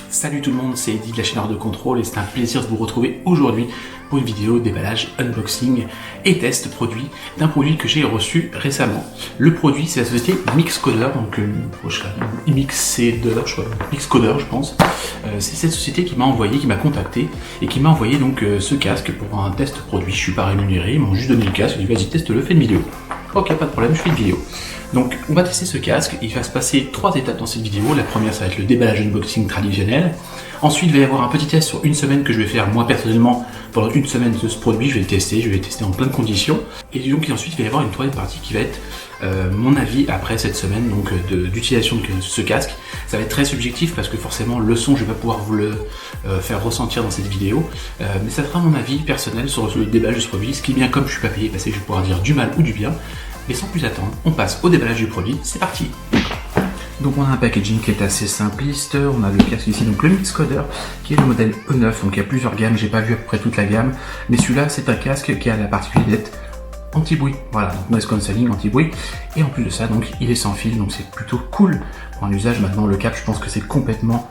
Salut tout le monde, c'est Eddie de la chaîne Hors de Contrôle et c'est un plaisir de vous retrouver aujourd'hui pour une vidéo déballage, unboxing et test produit d'un produit que j'ai reçu récemment. Le produit, c'est la société Mixcoder, donc Mixcoder, je pense. C'est cette société qui m'a contacté et qui m'a envoyé donc ce casque pour un test produit. Je suis pas rémunéré, ils m'ont juste donné le casque, ils m'ont dit vas-y teste-le, fais une vidéo. Ok, pas de problème, je fais une vidéo. Donc on va tester ce casque, il va se passer 3 étapes dans cette vidéo. La première, ça va être le déballage unboxing traditionnel. Ensuite, il va y avoir un petit test sur une semaine que je vais faire moi personnellement pendant une semaine de ce produit. Je vais le tester en plein de conditions. Et donc ensuite, il va y avoir une troisième partie qui va être mon avis après cette semaine donc d'utilisation de ce casque. Ça va être très subjectif parce que forcément le son, je vais pas pouvoir vous le faire ressentir dans cette vidéo. Mais ça sera mon avis personnel sur le déballage de ce produit. Ce qui est bien, comme je suis pas payé, parce que je vais pouvoir dire du mal ou du bien. Mais sans plus attendre, on passe au déballage du produit, c'est parti. Donc on a un packaging qui est assez simpliste, on a le casque ici, donc le Mixcoder, qui est le modèle E9, donc il y a plusieurs gammes, j'ai pas vu à peu près toute la gamme, mais celui-là c'est un casque qui a la particularité d'être anti-bruit, voilà, donc noise cancelling, anti-bruit, et en plus de ça, donc il est sans fil, donc c'est plutôt cool pour un usage. Maintenant le câble, je pense que c'est complètement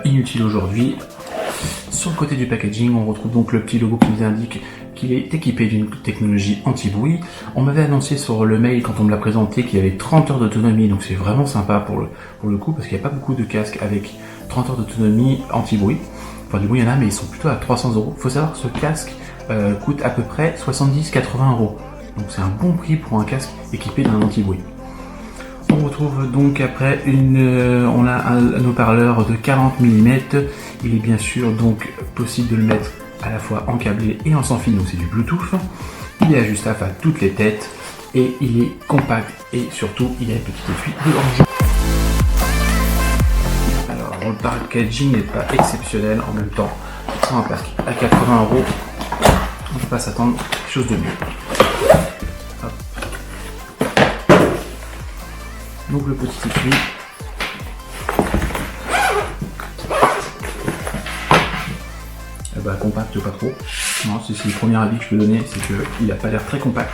inutile aujourd'hui. Sur le côté du packaging, on retrouve donc le petit logo qui nous indique qu'il est équipé d'une technologie anti-bruit. On m'avait annoncé sur le mail quand on me l'a présenté qu'il y avait 30 heures d'autonomie, donc c'est vraiment sympa pour le coup, parce qu'il n'y a pas beaucoup de casques avec 30 heures d'autonomie anti-bruit. Enfin du bruit il y en a, mais ils sont plutôt à 300 €. Il faut savoir que ce casque coûte à peu près 70-80 €. Donc c'est un bon prix pour un casque équipé d'un anti-bruit. On retrouve donc après on a un haut-parleur de 40 mm. Il est bien sûr donc possible de le mettre à la fois en câblé et en sans fil, donc c'est du Bluetooth. Il est ajustable à toutes les têtes et il est compact et surtout il a une petite étui de range. Alors le packaging n'est pas exceptionnel, en même temps c'est un casque à 80 €, on ne peut pas s'attendre à quelque chose de mieux. Hop. Donc le petit étui. Compact pas trop. Non, c'est le premier avis que je peux donner, c'est qu'il n'a pas l'air très compact.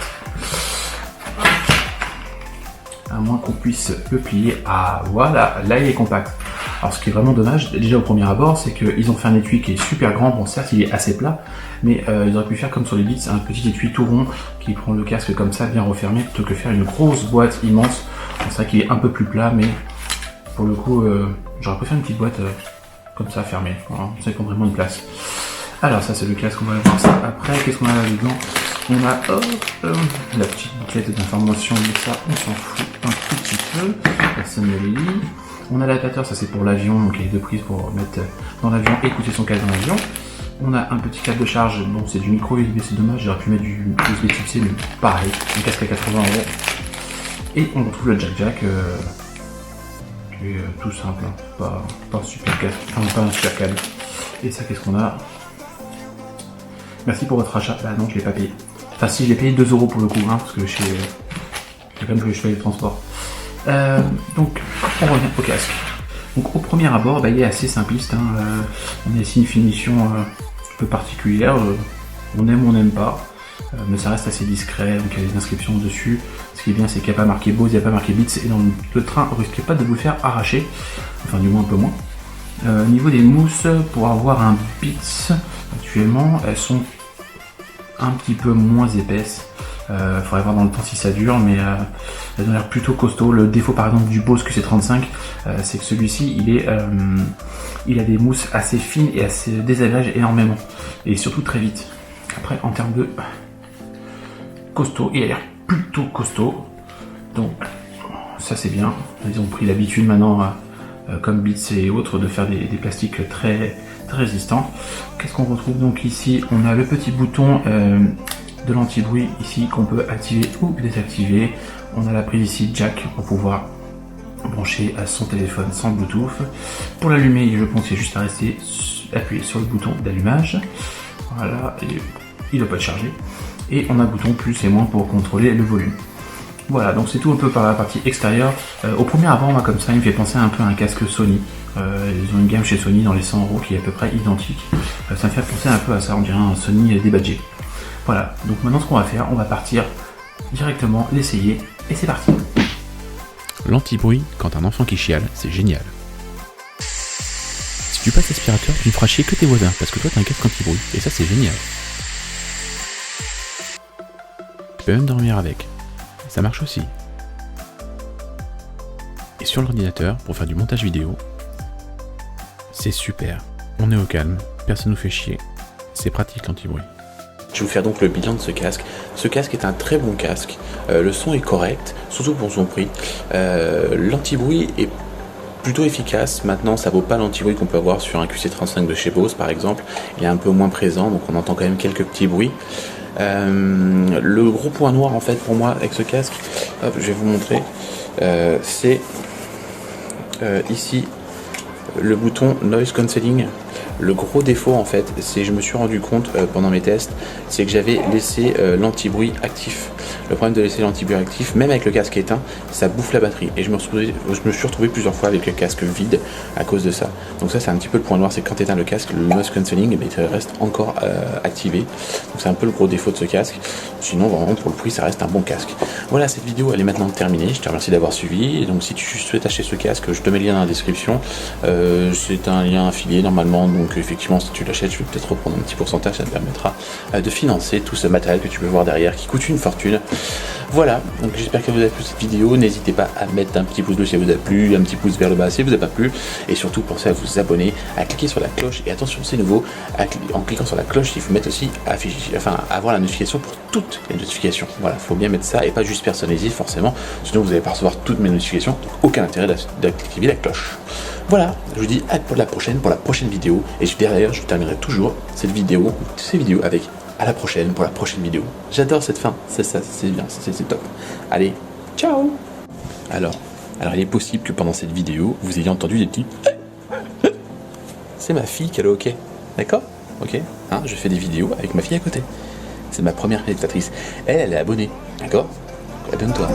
À moins qu'on puisse le plier. Ah voilà, là il est compact. Alors ce qui est vraiment dommage, déjà au premier abord, c'est qu'ils ont fait un étui qui est super grand. Bon certes il est assez plat, mais ils auraient pu faire comme sur les Beats, un petit étui tout rond qui prend le casque comme ça, bien refermé, plutôt que faire une grosse boîte immense. C'est vrai qu'il est un peu plus plat, mais pour le coup, j'aurais préféré une petite boîte comme ça fermée. Voilà, ça prend vraiment une place. Alors ça c'est le casque, on va voir ça après. Qu'est-ce qu'on a là-dedans? On a la petite bouclette d'informations, mais ça on s'en fout un tout petit peu, personne ne le lit. On a l'adaptateur, ça c'est pour l'avion, donc il y a les deux prises pour mettre dans l'avion et écouter son casque dans l'avion. On a un petit câble de charge, bon c'est du micro USB, c'est dommage, j'aurais pu mettre du USB type C, mais pareil, un casque à 80 €. Et on retrouve le jack qui est tout simple, hein. Pas un super casque, enfin pas un super câble. Et ça qu'est-ce qu'on a? Merci pour votre achat. Bah non, je l'ai pas payé. Enfin si, je l'ai payé 2 € pour le coup, hein, parce que j'ai quand même que je paye le transport. Donc on revient au casque. Donc au premier abord, bah, il est assez simpliste, hein. On a ici une finition un peu particulière. On aime ou on n'aime pas, mais ça reste assez discret. Donc il y a des inscriptions dessus. Ce qui est bien, c'est qu'il n'y a pas marqué Bose, il n'y a pas marqué Beats, et dans le train, on risquait pas de vous le faire arracher. Enfin du moins un peu moins. Au niveau des mousses, pour avoir un Beats actuellement, elles sont un petit peu moins épaisses. Faudrait voir dans le temps si ça dure, mais elles ont l'air plutôt costaud. Le défaut par exemple du Bose QC35, c'est que celui-ci il a des mousses assez fines et assez désagrège énormément, et surtout très vite. Après en termes de costaud, il a l'air plutôt costaud, donc ça c'est bien. Ils ont pris l'habitude maintenant comme Beats et autres de faire des plastiques très résistants. Qu'est-ce qu'on retrouve donc ici? On a le petit bouton de l'anti-bruit ici qu'on peut activer ou désactiver. On a la prise ici jack pour pouvoir brancher à son téléphone sans Bluetooth. Pour l'allumer, je pense qu'il y a juste à rester appuyé sur le bouton d'allumage. Voilà, et il ne doit pas être chargé. Et on a le bouton plus et moins pour contrôler le volume. Voilà, donc c'est tout un peu par la partie extérieure. Au premier abord, moi, comme ça, il me fait penser un peu à un casque Sony. Ils ont une gamme chez Sony dans les 100 € qui est à peu près identique. Ça me fait penser un peu à ça, on dirait un Sony débadgé. Voilà, donc maintenant ce qu'on va faire, on va partir directement l'essayer et c'est parti. L'anti-bruit, quand un enfant qui chiale, c'est génial. Si tu passes l'aspirateur, tu ne feras chier que tes voisins, parce que toi t'as un casque anti-bruit, et ça c'est génial. Tu peux même dormir avec, ça marche aussi. Et sur l'ordinateur, pour faire du montage vidéo, c'est super. On est au calme, personne nous fait chier. C'est pratique l'anti-bruit. Je vais vous faire donc le bilan de ce casque. Ce casque est un très bon casque. Le son est correct, surtout pour son prix. L'anti-bruit est plutôt efficace. Maintenant, ça vaut pas l'anti-bruit qu'on peut avoir sur un QC35 de chez Bose, par exemple. Il est un peu moins présent, donc on entend quand même quelques petits bruits. Le gros point noir, en fait, pour moi, avec ce casque, hop, je vais vous montrer, c'est ici le bouton Noise Cancelling. Le gros défaut en fait, c'est je me suis rendu compte pendant mes tests, c'est que j'avais laissé l'anti-bruit actif. Le problème de laisser l'anti-bruit actif, même avec le casque éteint, ça bouffe la batterie. Et je me suis retrouvé plusieurs fois avec le casque vide à cause de ça. Donc ça c'est un petit peu le point noir, c'est que quand tu éteins le casque, le noise cancelling il reste encore activé. Donc c'est un peu le gros défaut de ce casque. Sinon vraiment pour le prix ça reste un bon casque. Voilà, cette vidéo elle est maintenant terminée. Je te remercie d'avoir suivi. Et donc si tu souhaites acheter ce casque, je te mets le lien dans la description. C'est un lien affilié normalement. Donc effectivement si tu l'achètes, je vais peut-être reprendre un petit pourcentage, ça te permettra de financer tout ce matériel que tu peux voir derrière qui coûte une fortune. Voilà, donc j'espère que vous avez plu cette vidéo. N'hésitez pas à mettre un petit pouce bleu si elle vous a plu, un petit pouce vers le bas si elle vous a pas plu, et surtout pensez à vous abonner, à cliquer sur la cloche. Et attention, c'est nouveau, en cliquant sur la cloche, il faut mettre aussi avoir la notification pour toutes les notifications. Voilà, il faut bien mettre ça et pas juste personnaliser forcément, sinon vous allez pas recevoir toutes mes notifications. Donc aucun intérêt d'activer la cloche. Voilà, je vous dis à pour la prochaine vidéo. Et derrière, je terminerai toujours ces vidéos avec à la prochaine pour la prochaine vidéo. J'adore cette fin, c'est ça, c'est bien, c'est top. Allez, ciao. Alors il est possible que pendant cette vidéo, vous ayez entendu des petits... C'est ma fille qui a le hockey, d'accord? Ok, hein, je fais des vidéos avec ma fille à côté. C'est ma première spectatrice. Elle est abonnée, d'accord? Abonne-toi.